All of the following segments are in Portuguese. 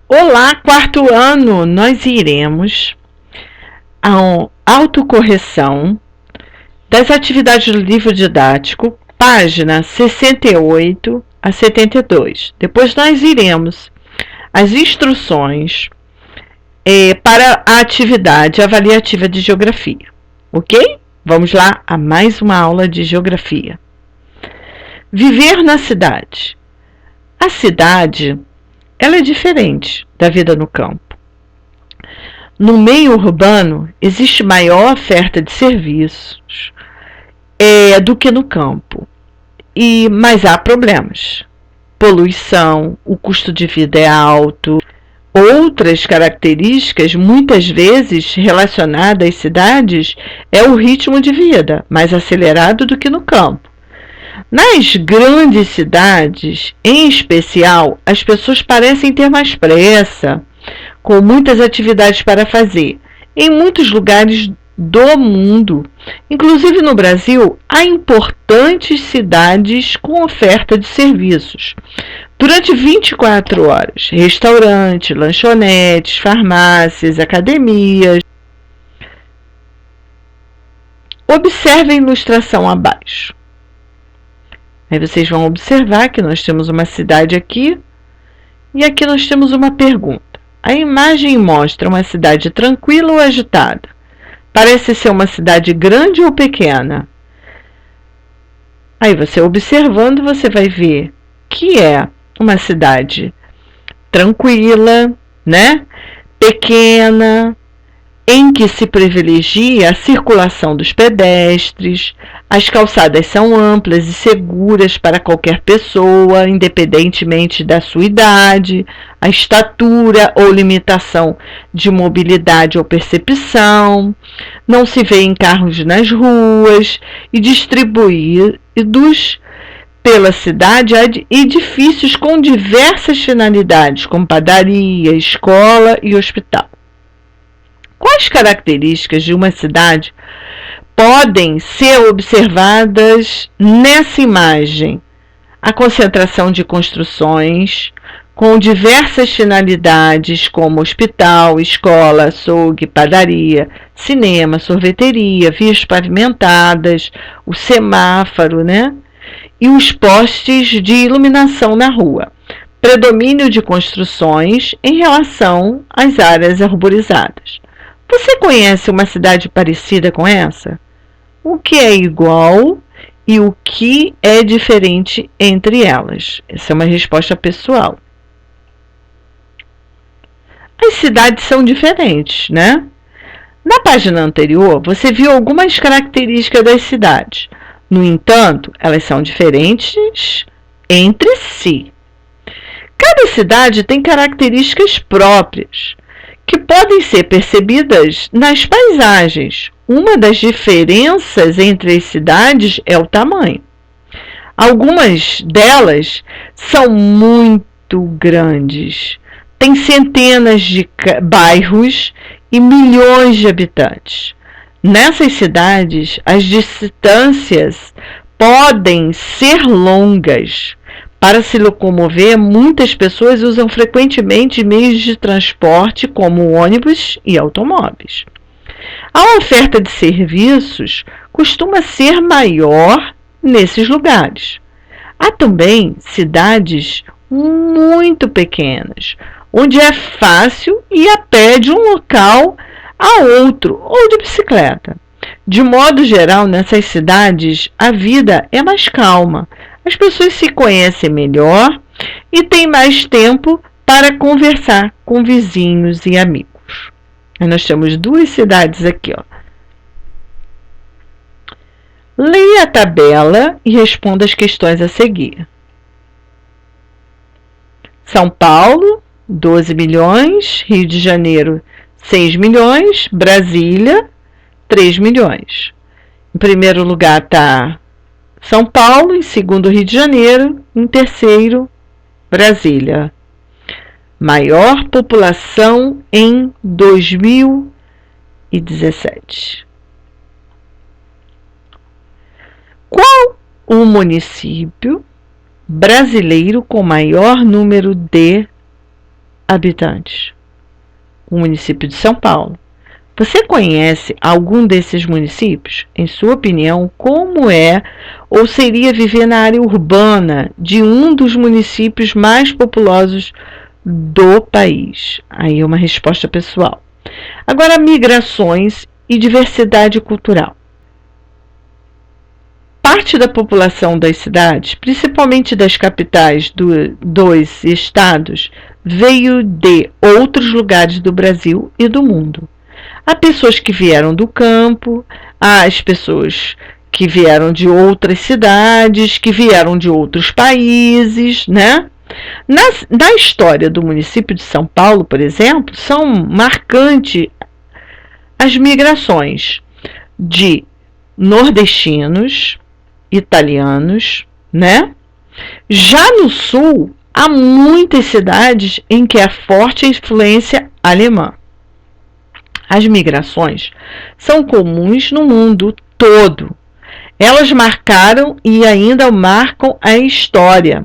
Olá, quarto ano! Nós iremos à autocorreção das atividades do livro didático, página 68 a 72. Depois nós iremos às instruções para a atividade avaliativa de geografia, ok? Vamos lá a mais uma aula de geografia. Viver na cidade. A cidade, ela é diferente da vida no campo. No meio urbano, existe maior oferta de serviços do que no campo, mas há problemas. Poluição, o custo de vida é alto. Outras características, muitas vezes relacionadas às cidades, é o ritmo de vida, mais acelerado do que no campo. Nas grandes cidades, em especial, as pessoas parecem ter mais pressa, com muitas atividades para fazer. Em muitos lugares do mundo, inclusive no Brasil, há importantes cidades com oferta de serviços. Durante 24 horas, restaurantes, lanchonetes, farmácias, academias. Observe a ilustração abaixo. Aí vocês vão observar que nós temos uma cidade aqui e aqui nós temos uma pergunta. A imagem mostra uma cidade tranquila ou agitada? Parece ser uma cidade grande ou pequena? Aí você observando, você vai ver que é uma cidade tranquila, né? Pequena, em que se privilegia a circulação dos pedestres, as calçadas são amplas e seguras para qualquer pessoa, independentemente da sua idade, a estatura ou limitação de mobilidade ou percepção, não se vêem carros nas ruas e distribuídos pela cidade há edifícios com diversas finalidades, como padaria, escola e hospital. Quais características de uma cidade podem ser observadas nessa imagem? A concentração de construções com diversas finalidades, como hospital, escola, açougue, padaria, cinema, sorveteria, vias pavimentadas, o semáforo, né? E os postes de iluminação na rua. Predomínio de construções em relação às áreas arborizadas. Você conhece uma cidade parecida com essa? O que é igual e o que é diferente entre elas? Essa é uma resposta pessoal. As cidades são diferentes, né? Na página anterior, você viu algumas características das cidades. No entanto, elas são diferentes entre si. Cada cidade tem características próprias, que podem ser percebidas nas paisagens. Uma das diferenças entre as cidades é o tamanho. Algumas delas são muito grandes, têm centenas de bairros e milhões de habitantes. Nessas cidades, as distâncias podem ser longas. Para se locomover, muitas pessoas usam frequentemente meios de transporte como ônibus e automóveis. A oferta de serviços costuma ser maior nesses lugares. Há também cidades muito pequenas, onde é fácil ir a pé de um local a outro ou de bicicleta. De modo geral, nessas cidades, a vida é mais calma. As pessoas se conhecem melhor e têm mais tempo para conversar com vizinhos e amigos. Aí nós temos duas cidades aqui, ó. Leia a tabela e responda as questões a seguir. São Paulo, 12 milhões. Rio de Janeiro, 6 milhões. Brasília, 3 milhões. Em primeiro lugar está São Paulo, em segundo Rio de Janeiro, em terceiro Brasília. Maior população em 2017. Qual o município brasileiro com maior número de habitantes. O município de São Paulo. Você conhece algum desses municípios? Em sua opinião, como é ou seria viver na área urbana de um dos municípios mais populosos do país? Aí uma resposta pessoal. Agora, migrações e diversidade cultural. Parte da população das cidades, principalmente das capitais dos estados, veio de outros lugares do Brasil e do mundo. Há pessoas que vieram do campo, há as pessoas que vieram de outras cidades, que vieram de outros países, né? Na história do município de São Paulo, por exemplo, são marcantes as migrações de nordestinos, italianos, né? Já no sul, há muitas cidades em que há forte influência alemã. As migrações são comuns no mundo todo. Elas marcaram e ainda marcam a história,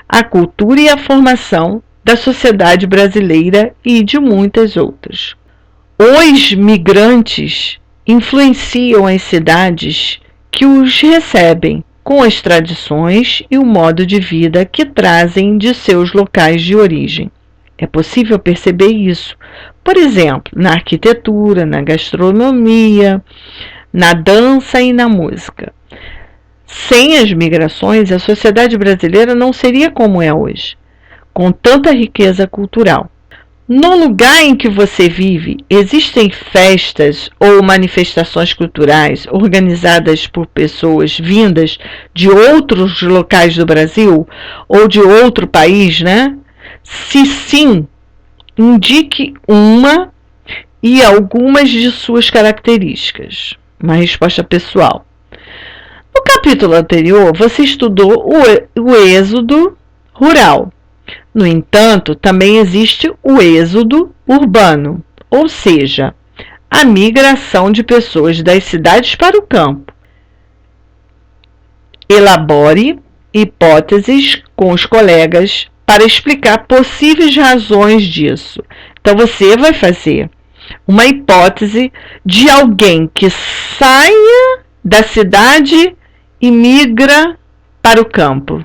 a cultura e a formação da sociedade brasileira e de muitas outras. Os migrantes influenciam as cidades que os recebem com as tradições e o modo de vida que trazem de seus locais de origem. É possível perceber isso, por exemplo, na arquitetura, na gastronomia, na dança e na música. Sem as migrações, a sociedade brasileira não seria como é hoje, com tanta riqueza cultural. No lugar em que você vive, existem festas ou manifestações culturais organizadas por pessoas vindas de outros locais do Brasil ou de outro país, né? Se sim, indique uma e algumas de suas características. Uma resposta pessoal. No capítulo anterior, você estudou o êxodo rural. No entanto, também existe o êxodo urbano, ou seja, a migração de pessoas das cidades para o campo. Elabore hipóteses com os colegas para explicar possíveis razões disso. Então, você vai fazer uma hipótese de alguém que saia da cidade e migra para o campo.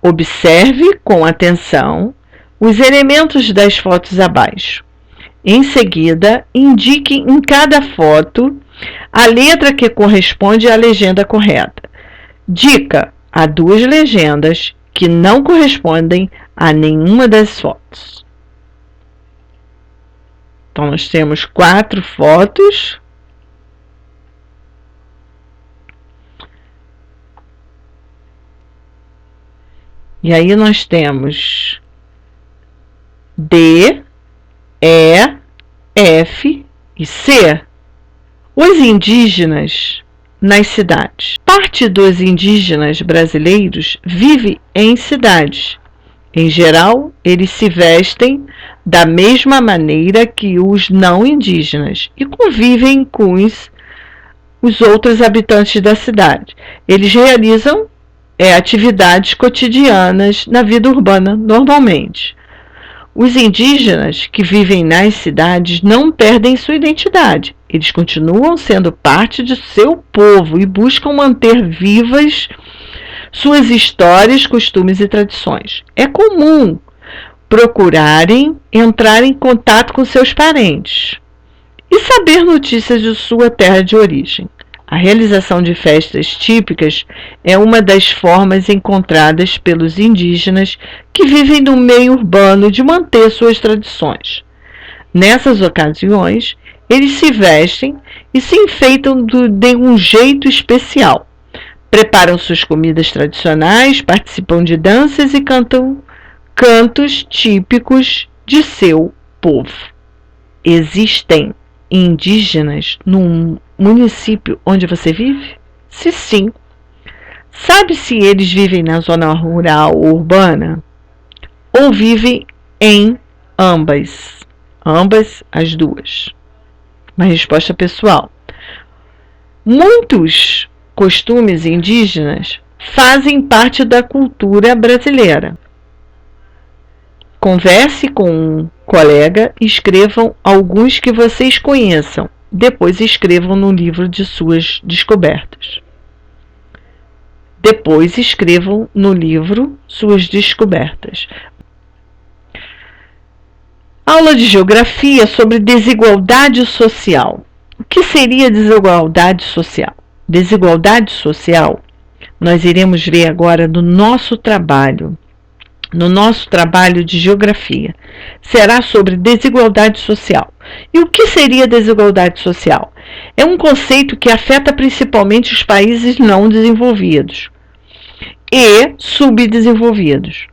Observe com atenção os elementos das fotos abaixo. Em seguida, indique em cada foto a letra que corresponde à legenda correta. Dica: há duas legendas que não correspondem a nenhuma das fotos. Então, nós temos 4 fotos. E aí nós temos D, E, F e C. Os indígenas nas cidades. Parte dos indígenas brasileiros vive em cidades. Em geral, eles se vestem da mesma maneira que os não indígenas e convivem com os outros habitantes da cidade. Eles realizam atividades cotidianas na vida urbana, normalmente. Os indígenas que vivem nas cidades não perdem sua identidade. Eles continuam sendo parte de seu povo e buscam manter vivas suas histórias, costumes e tradições. É comum procurarem entrar em contato com seus parentes e saber notícias de sua terra de origem. A realização de festas típicas é uma das formas encontradas pelos indígenas que vivem no meio urbano de manter suas tradições. Nessas ocasiões, eles se vestem e se enfeitam de um jeito especial. Preparam suas comidas tradicionais, participam de danças e cantam cantos típicos de seu povo. Existem indígenas no município onde você vive? Se sim, sabe se eles vivem na zona rural ou urbana? Ou vivem em ambas? Ambas, as duas. Uma resposta pessoal. Muitos costumes indígenas fazem parte da cultura brasileira. Converse com um colega e escrevam alguns que vocês conheçam. Depois escrevam no livro de suas descobertas. Depois escrevam no livro suas descobertas. Aula de Geografia sobre desigualdade social. O que seria desigualdade social? Desigualdade social, nós iremos ver agora no nosso trabalho de Geografia. Será sobre desigualdade social. E o que seria desigualdade social? É um conceito que afeta principalmente os países não desenvolvidos e subdesenvolvidos,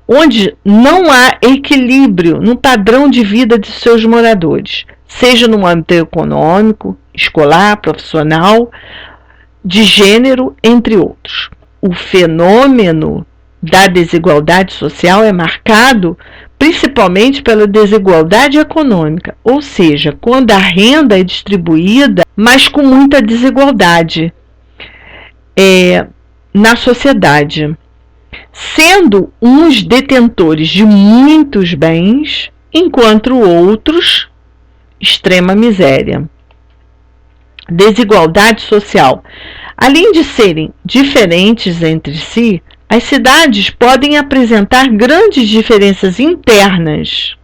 onde não há equilíbrio no padrão de vida de seus moradores, seja no âmbito econômico, escolar, profissional, de gênero, entre outros. O fenômeno da desigualdade social é marcado principalmente pela desigualdade econômica, ou seja, quando a renda é distribuída, mas com muita desigualdade na sociedade, sendo uns detentores de muitos bens, enquanto outros extrema miséria. Desigualdade social. Além de serem diferentes entre si, as cidades podem apresentar grandes diferenças internas.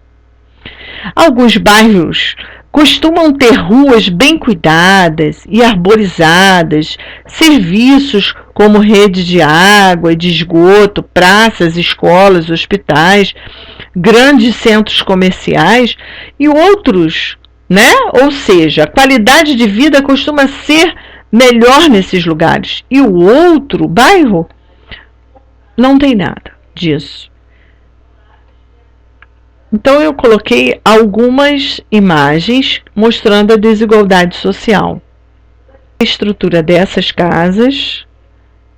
Alguns bairros costumam ter ruas bem cuidadas e arborizadas, serviços como rede de água e de esgoto, praças, escolas, hospitais, grandes centros comerciais e outros, Ou seja, a qualidade de vida costuma ser melhor nesses lugares. E o outro bairro não tem nada disso. Então eu coloquei algumas imagens mostrando a desigualdade social. A estrutura dessas casas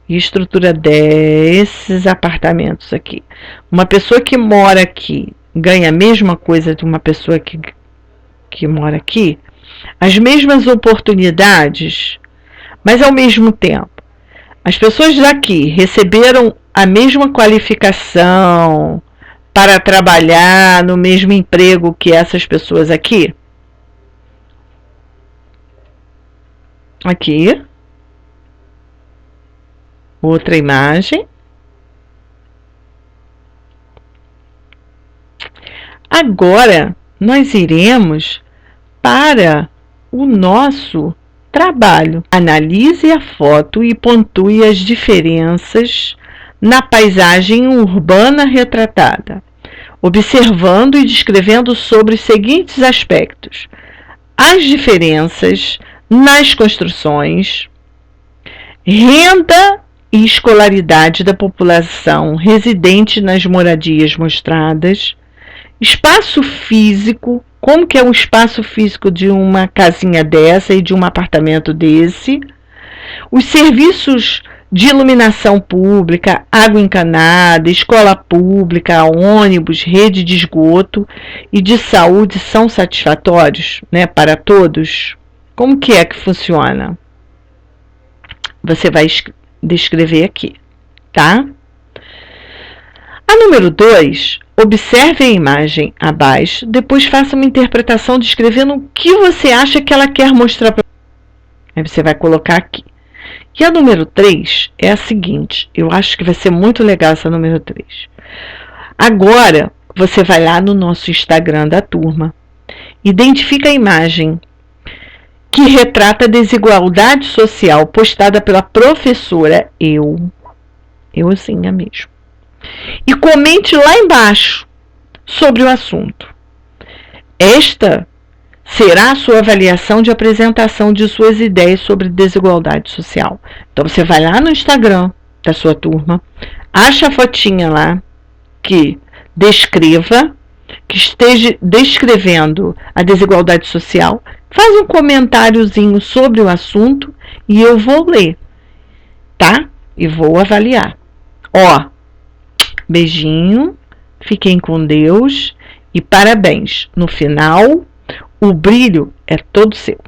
e a estrutura desses apartamentos aqui. Uma pessoa que mora aqui ganha a mesma coisa de uma pessoa que mora aqui, as mesmas oportunidades, mas ao mesmo tempo, as pessoas daqui receberam a mesma qualificação para trabalhar no mesmo emprego que essas pessoas aqui? Aqui. Outra imagem. Agora, nós iremos para o nosso trabalho. Analise a foto e pontue as diferenças na paisagem urbana retratada, observando e descrevendo sobre os seguintes aspectos: as diferenças nas construções, renda e escolaridade da população residente nas moradias mostradas, espaço físico, como que é o espaço físico de uma casinha dessa e de um apartamento desse, os serviços de iluminação pública, água encanada, escola pública, ônibus, rede de esgoto e de saúde são satisfatórios, para todos? Como que é que funciona? Você vai descrever aqui, tá? A número 2, observe a imagem abaixo, depois faça uma interpretação descrevendo o que você acha que ela quer mostrar para você. Aí você vai colocar aqui. E a número 3 é a seguinte, eu acho que vai ser muito legal essa número 3. Agora, você vai lá no nosso Instagram da turma, identifica a imagem que retrata a desigualdade social postada pela professora euzinha mesmo. E comente lá embaixo sobre o assunto. Esta será a sua avaliação de apresentação de suas ideias sobre desigualdade social. Então você vai lá no Instagram da sua turma, acha a fotinha lá que esteja descrevendo a desigualdade social, faz um comentáriozinho sobre o assunto e eu vou ler, tá? E vou avaliar. Beijinho, fiquem com Deus e parabéns. No final, o brilho é todo seu.